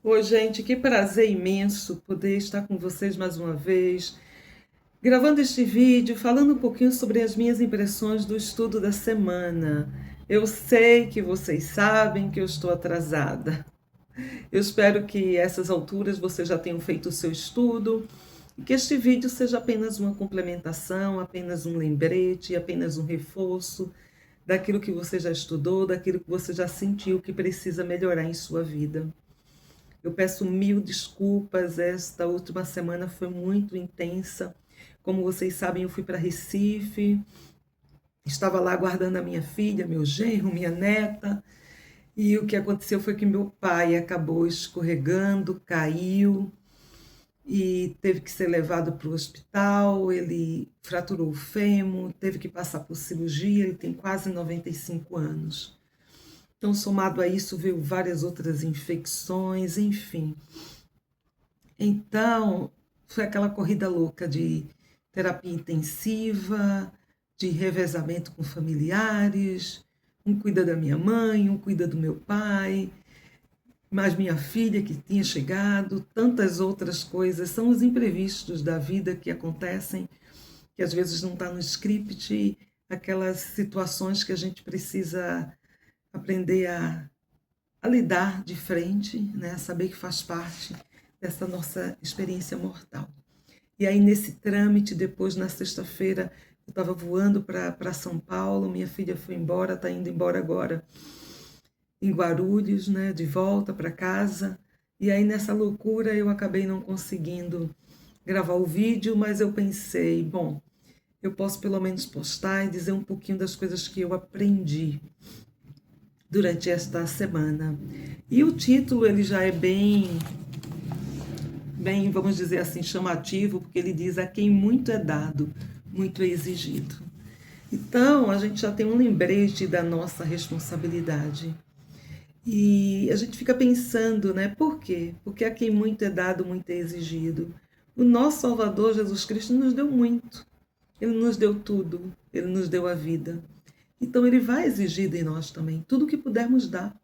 Oi, gente, que prazer imenso poder estar com vocês mais uma vez, gravando este vídeo, falando um pouquinho sobre as minhas impressões do estudo da semana. Eu sei que vocês sabem que eu estou atrasada. Eu espero que a essas alturas vocês já tenham feito o seu estudo e que este vídeo seja apenas uma complementação, apenas um lembrete, apenas um reforço daquilo que você já estudou, daquilo que você já sentiu que precisa melhorar em sua vida. Eu peço mil desculpas, esta última semana foi muito intensa. Como vocês sabem, eu fui para Recife, estava lá aguardando a minha filha, meu genro, minha neta, e o que aconteceu foi que meu pai acabou escorregando, caiu e teve que ser levado para o hospital. Ele fraturou o fêmur, teve que passar por cirurgia, ele tem quase 95 anos. Então, somado a isso, veio várias outras infecções, enfim. Então, foi aquela corrida louca de terapia intensiva, de revezamento com familiares, um cuida da minha mãe, um cuida do meu pai, mais minha filha que tinha chegado, tantas outras coisas. São os imprevistos da vida que acontecem, que às vezes não está no script, aquelas situações que a gente precisa aprender a lidar de frente, né? A saber que faz parte dessa nossa experiência mortal. E aí, nesse trâmite, depois, na sexta-feira, eu estava voando para São Paulo, minha filha foi embora, está indo embora agora em Guarulhos, né, de volta para casa. E aí, nessa loucura, eu acabei não conseguindo gravar o vídeo, mas eu pensei, bom, eu posso pelo menos postar e dizer um pouquinho das coisas que eu aprendi durante esta semana. E o título, ele já é bem, vamos dizer assim, chamativo, porque ele diz: a quem muito é dado, muito é exigido. Então, a gente já tem um lembrete da nossa responsabilidade. E a gente fica pensando, né? Por quê? Porque a quem muito é dado, muito é exigido. O nosso Salvador Jesus Cristo nos deu muito. Ele nos deu tudo. Ele nos deu a vida. Então, ele vai exigir em nós também tudo o que pudermos dar.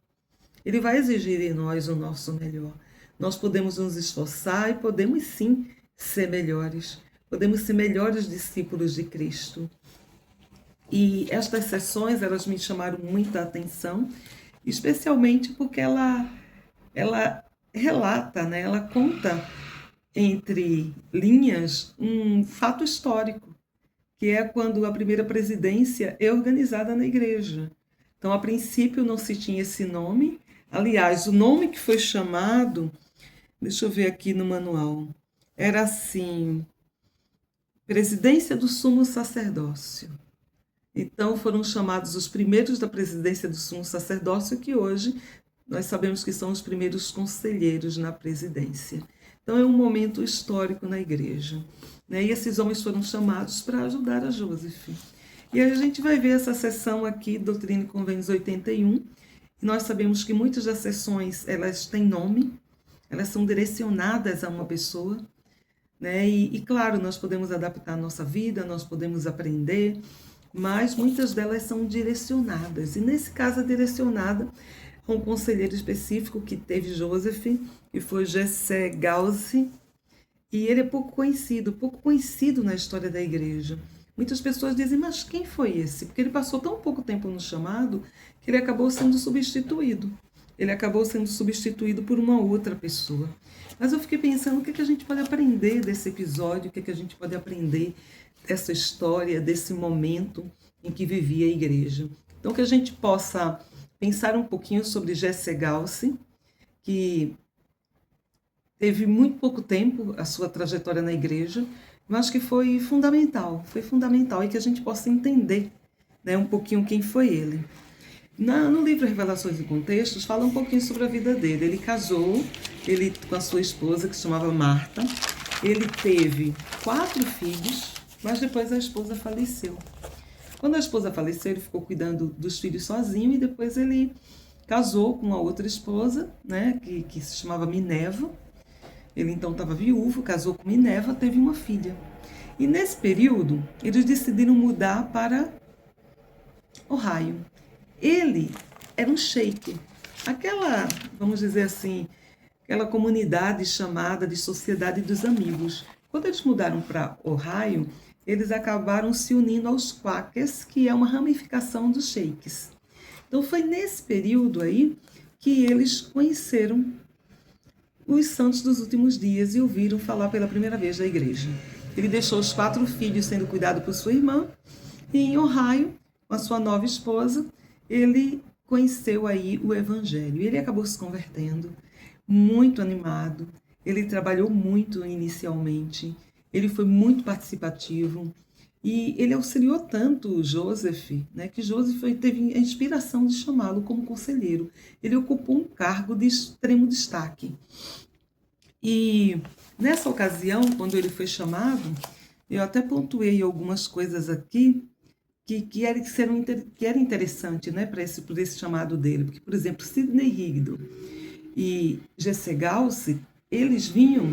Ele vai exigir em nós o nosso melhor. Nós podemos nos esforçar e podemos sim ser melhores. Podemos ser melhores discípulos de Cristo. E estas sessões, elas me chamaram muita atenção, especialmente porque ela relata, né? Ela conta entre linhas um fato histórico, que é quando a primeira presidência é organizada na igreja. Então, a princípio, não se tinha esse nome. Aliás, o nome que foi chamado, deixa eu ver aqui no manual, era assim: Presidência do Sumo Sacerdócio. Então, foram chamados os primeiros da presidência do Sumo Sacerdócio, que hoje nós sabemos que são os primeiros conselheiros na presidência. Então, é um momento histórico na igreja, né? E esses homens foram chamados para ajudar a Joseph. E aí a gente vai ver essa sessão aqui, Doutrina e Convênios 81. E nós sabemos que muitas das sessões, elas têm nome, elas são direcionadas a uma pessoa, né? E claro, nós podemos adaptar a nossa vida, nós podemos aprender, mas muitas delas são direcionadas. E nesse caso, a direcionada a um conselheiro específico que teve Joseph, que foi Jessé Gauzy, e ele é pouco conhecido na história da igreja. Muitas pessoas dizem: mas quem foi esse? Porque ele passou tão pouco tempo no chamado que ele acabou sendo substituído. Ele acabou sendo substituído por uma outra pessoa. Mas eu fiquei pensando o que a gente pode aprender desse episódio, o que a gente pode aprender dessa história, desse momento em que vivia a igreja. Então, que a gente possa pensar um pouquinho sobre Jessé Gauzy, que teve muito pouco tempo a sua trajetória na igreja, mas que foi fundamental, e que a gente possa entender, né, um pouquinho quem foi ele. No livro Revelações e Contextos, fala um pouquinho sobre a vida dele. Ele casou, ele com a sua esposa, que se chamava Marta. Ele teve 4 filhos, mas depois a esposa faleceu. Quando a esposa faleceu, ele ficou cuidando dos filhos sozinho, e depois ele casou com uma outra esposa, né, que se chamava Minerva. Ele então estava viúvo, casou com Minerva, teve uma filha. E nesse período, eles decidiram mudar para Ohio. Ele era um sheik. Aquela, vamos dizer assim, aquela comunidade chamada de Sociedade dos Amigos. Quando eles mudaram para Ohio, eles acabaram se unindo aos Quakers, que é uma ramificação dos Shakes. Então foi nesse período aí que eles conheceram os santos dos últimos dias e ouviram falar pela primeira vez da igreja. Ele deixou os 4 filhos sendo cuidado por sua irmã, e em Ohio, com a sua nova esposa, ele conheceu aí o evangelho. Ele acabou se convertendo, muito animado. Ele trabalhou muito inicialmente, ele foi muito participativo, e ele auxiliou tanto Joseph, né, que Joseph teve a inspiração de chamá-lo como conselheiro. Ele ocupou um cargo de extremo destaque. E nessa ocasião, quando ele foi chamado, eu até pontuei algumas coisas aqui que era interessante, né, por esse chamado dele. Porque, por exemplo, Sidney Rigdon e Jesse Gause, eles vinham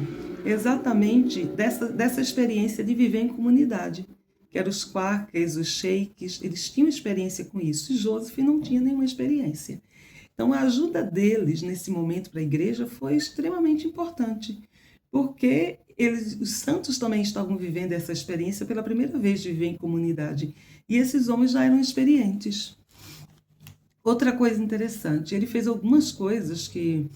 exatamente dessa experiência de viver em comunidade, que eram os Quakers, os Shakes, eles tinham experiência com isso, e Joseph não tinha nenhuma experiência. Então, a ajuda deles nesse momento para a igreja foi extremamente importante, porque os santos também estavam vivendo essa experiência pela primeira vez de viver em comunidade, e esses homens já eram experientes. Outra coisa interessante, ele fez algumas coisas que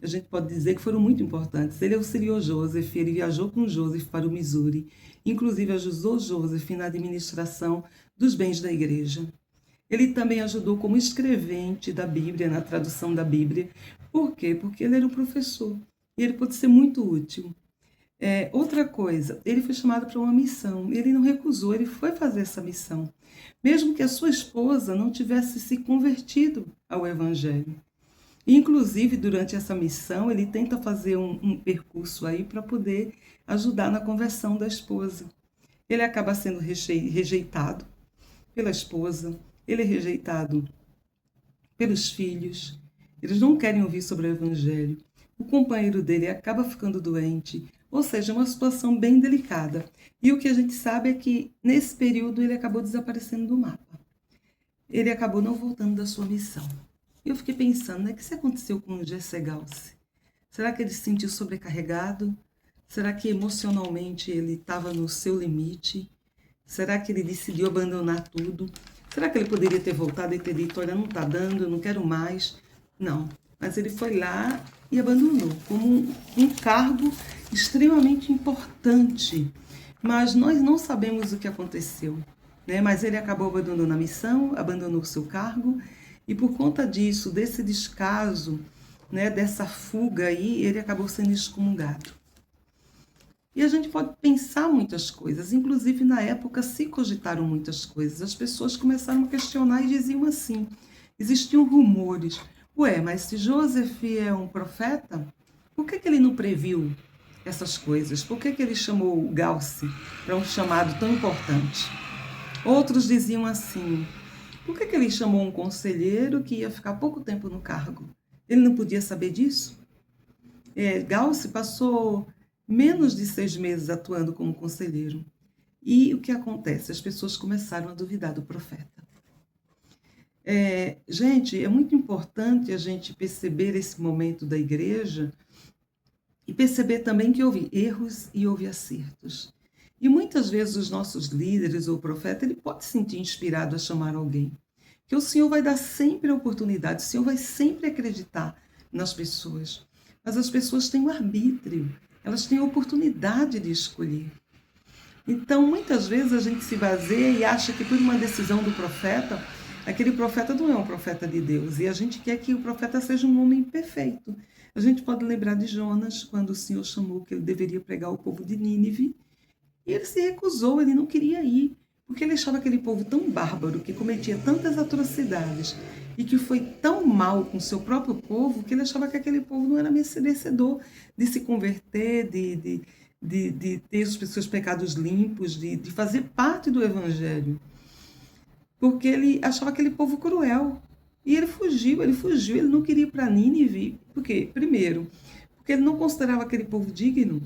a gente pode dizer que foram muito importantes. Ele auxiliou Joseph, ele viajou com Joseph para o Missouri, inclusive ajudou Joseph na administração dos bens da igreja. Ele também ajudou como escrevente da Bíblia, na tradução da Bíblia. Por quê? Porque ele era um professor e ele pôde ser muito útil. Outra coisa, ele foi chamado para uma missão, ele não recusou, ele foi fazer essa missão, mesmo que a sua esposa não tivesse se convertido ao Evangelho. Inclusive, durante essa missão, ele tenta fazer um percurso aí para poder ajudar na conversão da esposa. Ele acaba sendo rejeitado pela esposa, ele é rejeitado pelos filhos, eles não querem ouvir sobre o Evangelho. O companheiro dele acaba ficando doente, ou seja, uma situação bem delicada. E o que a gente sabe é que, nesse período, ele acabou desaparecendo do mapa. Ele acabou não voltando da sua missão. Eu fiquei pensando, né, o que se aconteceu com o Jesse Gause? Será que ele se sentiu sobrecarregado? Será que emocionalmente ele estava no seu limite? Será que ele decidiu abandonar tudo? Será que ele poderia ter voltado e ter dito, olha, não está dando, eu não quero mais? Não, mas ele foi lá e abandonou, como um cargo extremamente importante. Mas nós não sabemos o que aconteceu, né? Mas ele acabou abandonando a missão, abandonou o seu cargo, e por conta disso, desse descaso, né, dessa fuga aí, ele acabou sendo excomungado. E a gente pode pensar muitas coisas, inclusive na época se cogitaram muitas coisas. As pessoas começaram a questionar e diziam assim, existiam rumores, mas se Joseph é um profeta, por que ele não previu essas coisas? Por que ele chamou Gause para um chamado tão importante? Outros diziam assim, por que ele chamou um conselheiro que ia ficar pouco tempo no cargo? Ele não podia saber disso? Gause passou menos de 6 meses atuando como conselheiro. E o que acontece? As pessoas começaram a duvidar do profeta. Gente, é muito importante a gente perceber esse momento da igreja e perceber também que houve erros e houve acertos. E muitas vezes os nossos líderes ou o profeta, ele pode se sentir inspirado a chamar alguém. Que o Senhor vai dar sempre a oportunidade, o Senhor vai sempre acreditar nas pessoas. Mas as pessoas têm o arbítrio, elas têm a oportunidade de escolher. Então, muitas vezes a gente se baseia e acha que por uma decisão do profeta, aquele profeta não é um profeta de Deus. E a gente quer que o profeta seja um homem perfeito. A gente pode lembrar de Jonas, quando o Senhor chamou que ele deveria pregar o povo de Nínive. E ele se recusou, ele não queria ir, porque ele achava aquele povo tão bárbaro, que cometia tantas atrocidades e que foi tão mal com o seu próprio povo, que ele achava que aquele povo não era merecedor de se converter, de ter os seus pecados limpos, de fazer parte do Evangelho. Porque ele achava aquele povo cruel. E ele fugiu, ele não queria ir para Nínive. Por quê? Primeiro, porque ele não considerava aquele povo digno.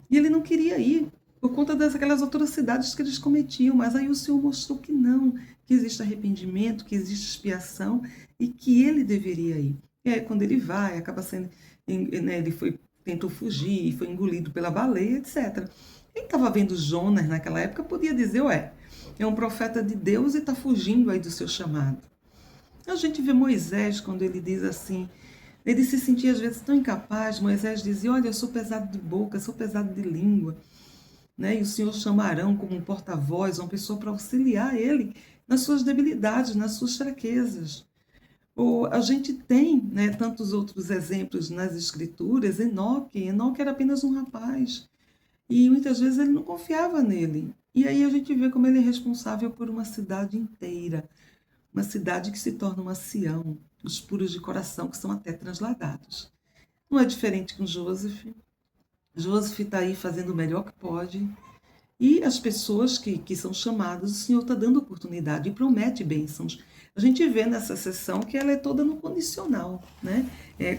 E ele não queria ir, por conta daquelas atrocidades que eles cometiam. Mas aí o Senhor mostrou que não, que existe arrependimento, que existe expiação e que ele deveria ir. E aí, quando ele vai, acaba sendo, né, tentou fugir, foi engolido pela baleia, etc. Quem estava vendo Jonas naquela época podia dizer, ué, é um profeta de Deus e está fugindo aí do seu chamado. A gente vê Moisés quando ele diz assim, ele se sentia às vezes tão incapaz. Moisés dizia, olha, eu sou pesado de boca, sou pesado de língua, né? E o Senhor chama Arão como um porta-voz, uma pessoa para auxiliar ele nas suas debilidades, nas suas fraquezas. Ou a gente tem, né, tantos outros exemplos nas escrituras. Enoque era apenas um rapaz e muitas vezes ele não confiava nele. E aí a gente vê como ele é responsável por uma cidade inteira, uma cidade que se torna uma Sião, os puros de coração que são até transladados. Não é diferente com Joseph. Joseph está aí fazendo o melhor que pode. E as pessoas que são chamadas, o Senhor está dando oportunidade e promete bênçãos. A gente vê nessa sessão que ela é toda no condicional, né?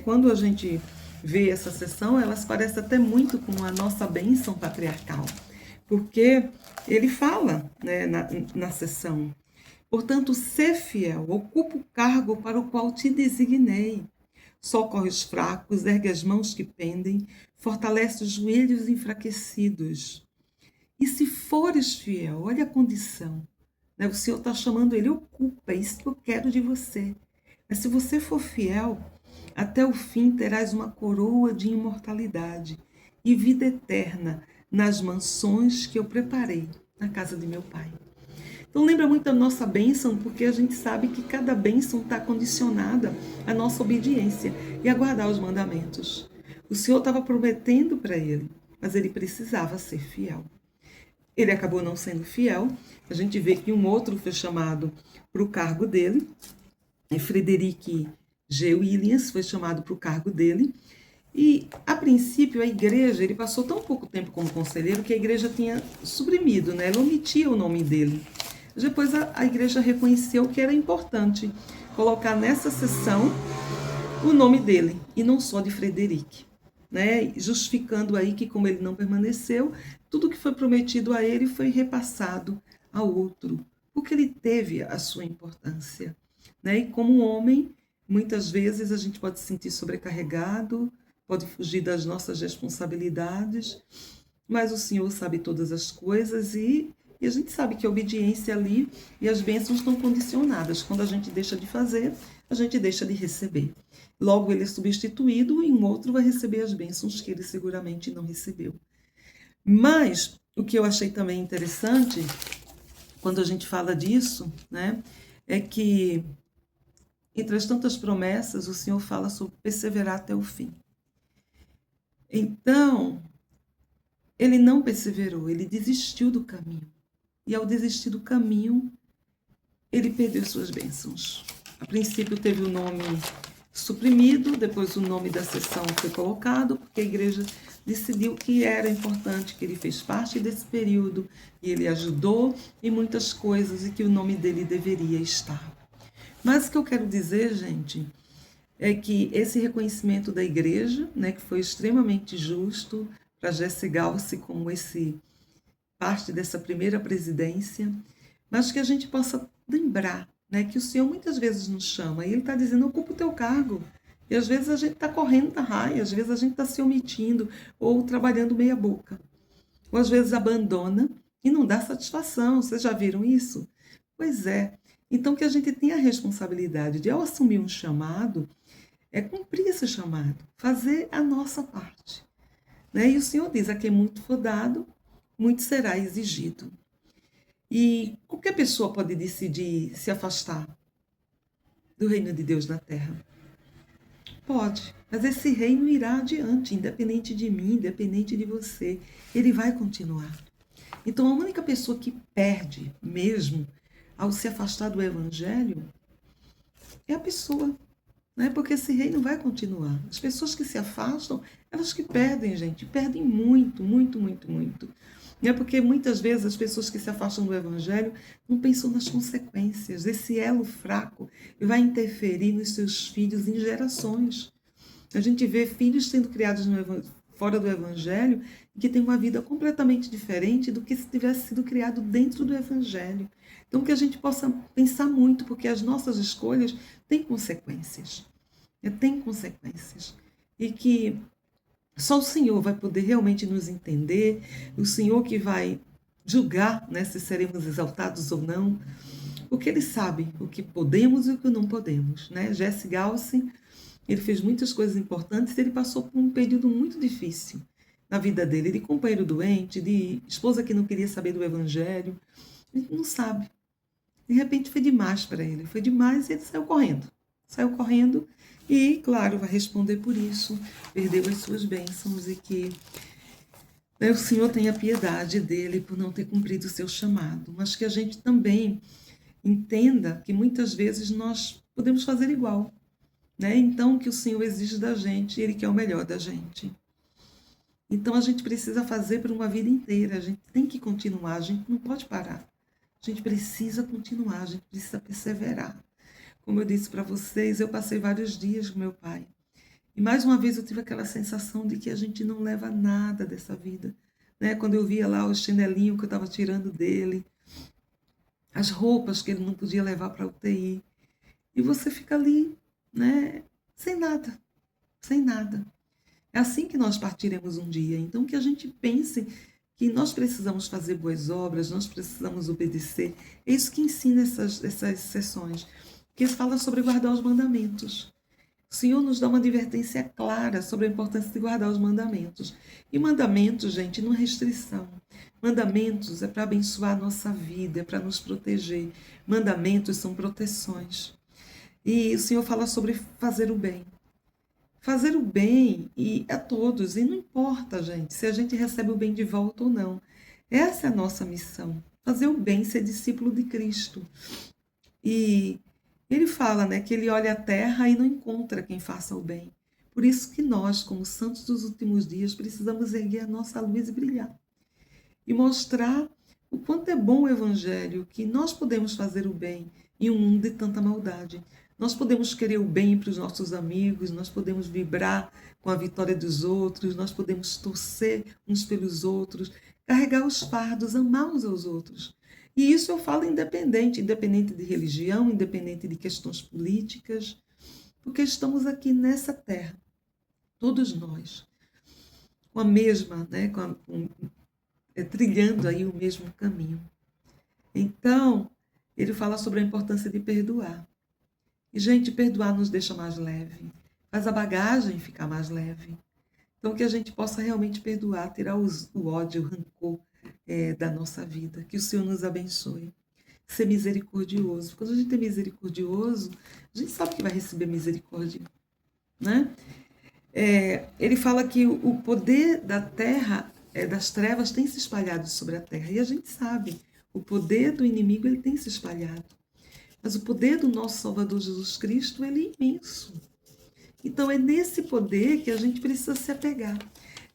Quando a gente vê essa sessão, elas parecem até muito com a nossa bênção patriarcal, porque ele fala, né, na sessão, portanto, sê fiel, ocupa o cargo para o qual te designei. Socorre os fracos, ergue as mãos que pendem, fortalece os joelhos enfraquecidos. E se fores fiel, olha a condição, né? O Senhor está chamando ele, ocupa, é isso que eu quero de você. Mas se você for fiel, até o fim terás uma coroa de imortalidade e vida eterna nas mansões que eu preparei na casa de meu Pai. Então lembra muito da nossa bênção, porque a gente sabe que cada bênção está condicionada à nossa obediência e a guardar os mandamentos. O Senhor estava prometendo para ele, mas ele precisava ser fiel. Ele acabou não sendo fiel. A gente vê que um outro foi chamado para o cargo dele. Frederic G. Williams foi chamado para o cargo dele. E, a princípio, a igreja, ele passou tão pouco tempo como conselheiro que a igreja tinha suprimido, né? Ela omitia o nome dele. Depois a igreja reconheceu que era importante colocar nessa sessão o nome dele, e não só de Frederic, né? Justificando aí que, como ele não permaneceu, tudo que foi prometido a ele foi repassado a outro, porque ele teve a sua importância, né? E como homem, muitas vezes a gente pode se sentir sobrecarregado, pode fugir das nossas responsabilidades, mas o Senhor sabe todas as coisas e a gente sabe que a obediência ali e as bênçãos estão condicionadas. Quando a gente deixa de fazer, a gente deixa de receber. Logo ele é substituído e um outro vai receber as bênçãos que ele seguramente não recebeu. Mas o que eu achei também interessante, quando a gente fala disso, né, é que entre as tantas promessas, o Senhor fala sobre perseverar até o fim. Então, ele não perseverou, ele desistiu do caminho. E ao desistir do caminho, ele perdeu suas bênçãos. A princípio teve o nome suprimido, depois o nome da sessão foi colocado, porque a igreja decidiu que era importante, que ele fez parte desse período, e ele ajudou em muitas coisas, e que o nome dele deveria estar. Mas o que eu quero dizer, gente, é que esse reconhecimento da igreja, né, que foi extremamente justo para Jesse Galce como parte dessa primeira presidência, mas que a gente possa lembrar, né, que o Senhor muitas vezes nos chama e Ele está dizendo, ocupa o teu cargo. E às vezes a gente está correndo da raia, às vezes a gente está se omitindo ou trabalhando meia boca. Ou às vezes abandona e não dá satisfação. Vocês já viram isso? Pois é. Então que a gente tenha a responsabilidade de, ao assumir um chamado, cumprir esse chamado, fazer a nossa parte. Né? E o Senhor diz, a quem muito for dado, muito será exigido. E qualquer pessoa pode decidir se afastar do reino de Deus na terra. Pode, mas esse reino irá adiante, independente de mim, independente de você. Ele vai continuar. Então, a única pessoa que perde mesmo ao se afastar do evangelho é a pessoa, né? Porque esse reino vai continuar. As pessoas que se afastam, elas que perdem, gente, perdem muito, muito, muito, muito. Porque muitas vezes as pessoas que se afastam do evangelho não pensam nas consequências. Esse elo fraco vai interferir nos seus filhos em gerações. A gente vê filhos sendo criados fora do evangelho que têm uma vida completamente diferente do que se tivesse sido criado dentro do evangelho. Então que a gente possa pensar muito, porque as nossas escolhas têm consequências. Tem consequências. E que só o Senhor vai poder realmente nos entender, o Senhor que vai julgar, né, se seremos exaltados ou não, porque Ele sabe o que podemos e o que não podemos. Né? Jesse Galsi, ele fez muitas coisas importantes e ele passou por um período muito difícil na vida dele, de companheiro doente, de esposa que não queria saber do Evangelho. Ele não sabe. De repente foi demais para ele, foi demais e ele saiu correndo. Saiu correndo e, claro, vai responder por isso, perdeu as suas bênçãos e que, né, o Senhor tenha piedade dele por não ter cumprido o seu chamado, mas que a gente também entenda que muitas vezes nós podemos fazer igual, né? Então, o que o Senhor exige da gente, Ele quer o melhor da gente. Então, a gente precisa fazer por uma vida inteira, a gente tem que continuar, a gente não pode parar. A gente precisa continuar, a gente precisa perseverar. Como eu disse para vocês, eu passei vários dias com meu pai. E mais uma vez eu tive aquela sensação de que a gente não leva nada dessa vida. Né? Quando eu via lá o chinelinho que eu estava tirando dele, as roupas que ele não podia levar para a UTI. E você fica ali, né, sem nada, sem nada. É assim que nós partiremos um dia. Então, que a gente pense que nós precisamos fazer boas obras, nós precisamos obedecer. É isso que ensina essas sessões, que fala sobre guardar os mandamentos. O Senhor nos dá uma advertência clara sobre a importância de guardar os mandamentos. E mandamentos, gente, não é restrição. Mandamentos é para abençoar a nossa vida, é para nos proteger. Mandamentos são proteções. E o Senhor fala sobre fazer o bem. Fazer o bem e a todos, e não importa, gente, se a gente recebe o bem de volta ou não. Essa é a nossa missão, fazer o bem, ser discípulo de Cristo. E ele fala, né, que ele olha a terra e não encontra quem faça o bem. Por isso que nós, como santos dos últimos dias, precisamos erguer a nossa luz e brilhar. E mostrar o quanto é bom o Evangelho, que nós podemos fazer o bem em um mundo de tanta maldade. Nós podemos querer o bem para os nossos amigos, nós podemos vibrar com a vitória dos outros, nós podemos torcer uns pelos outros, carregar os fardos, amar uns aos outros. E isso eu falo independente de religião, independente de questões políticas, porque estamos aqui nessa terra, todos nós, com a mesma, né, trilhando aí o mesmo caminho. Então, ele fala sobre a importância de perdoar. E, gente, perdoar nos deixa mais leve, faz a bagagem ficar mais leve. Então, que a gente possa realmente perdoar, tirar o ódio, o rancor da nossa vida. Que o Senhor nos abençoe. Ser misericordioso. Quando a gente é misericordioso, a gente sabe que vai receber misericórdia. Né? Ele fala que o poder da terra, das trevas, tem se espalhado sobre a terra. E a gente sabe, o poder do inimigo ele tem se espalhado. Mas o poder do nosso Salvador Jesus Cristo ele é imenso. Então é nesse poder que a gente precisa se apegar.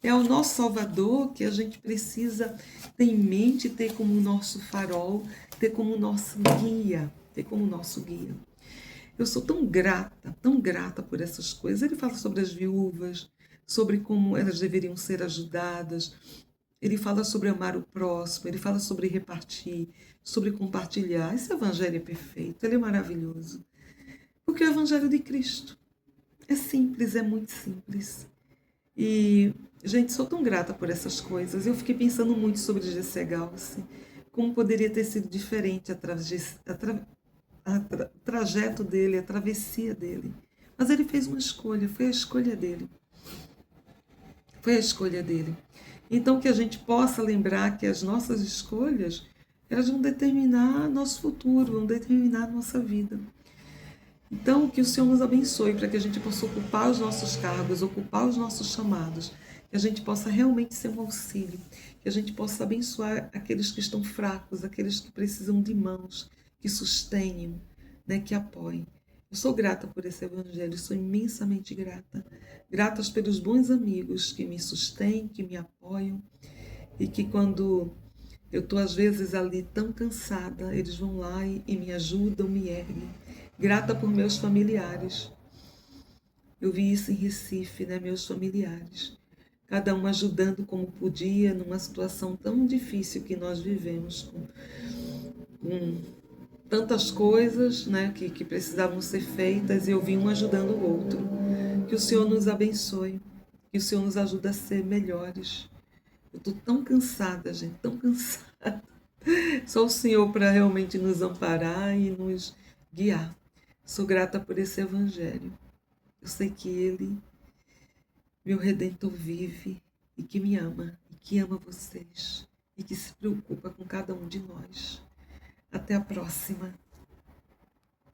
É ao nosso Salvador que a gente precisa ter em mente, ter como nosso farol, ter como nosso guia, ter como nosso guia. Eu sou tão grata por essas coisas. Ele fala sobre as viúvas, sobre como elas deveriam ser ajudadas. Ele fala sobre amar o próximo, ele fala sobre repartir, sobre compartilhar. Esse evangelho é perfeito, ele é maravilhoso. Porque é o evangelho de Cristo. É simples, é muito simples. E, gente, sou tão grata por essas coisas. Eu fiquei pensando muito sobre G.C. Galsi, como poderia ter sido diferente o trajeto dele, a travessia dele. Mas ele fez uma escolha, foi a escolha dele. Foi a escolha dele. Então, que a gente possa lembrar que as nossas escolhas, elas vão determinar nosso futuro, vão determinar a nossa vida. Então, que o Senhor nos abençoe para que a gente possa ocupar os nossos cargos, ocupar os nossos chamados, que a gente possa realmente ser um auxílio, que a gente possa abençoar aqueles que estão fracos, aqueles que precisam de mãos, que sustenham, né, que apoiem. Eu sou grata por esse evangelho, sou imensamente grata. Grata pelos bons amigos que me sustêm, que me apoiam e que quando eu estou às vezes ali tão cansada, eles vão lá e me ajudam, me erguem. Grata por meus familiares. Eu vi isso em Recife, né, meus familiares. Cada um ajudando como podia numa situação tão difícil que nós vivemos com tantas coisas, né, que precisavam ser feitas e eu vi um ajudando o outro. Que o Senhor nos abençoe, que o Senhor nos ajude a ser melhores. Eu estou tão cansada, gente, tão cansada. Só o Senhor para realmente nos amparar e nos guiar. Sou grata por esse evangelho. Eu sei que Ele, meu Redentor, vive e que me ama, e que ama vocês, e que se preocupa com cada um de nós. Até a próxima.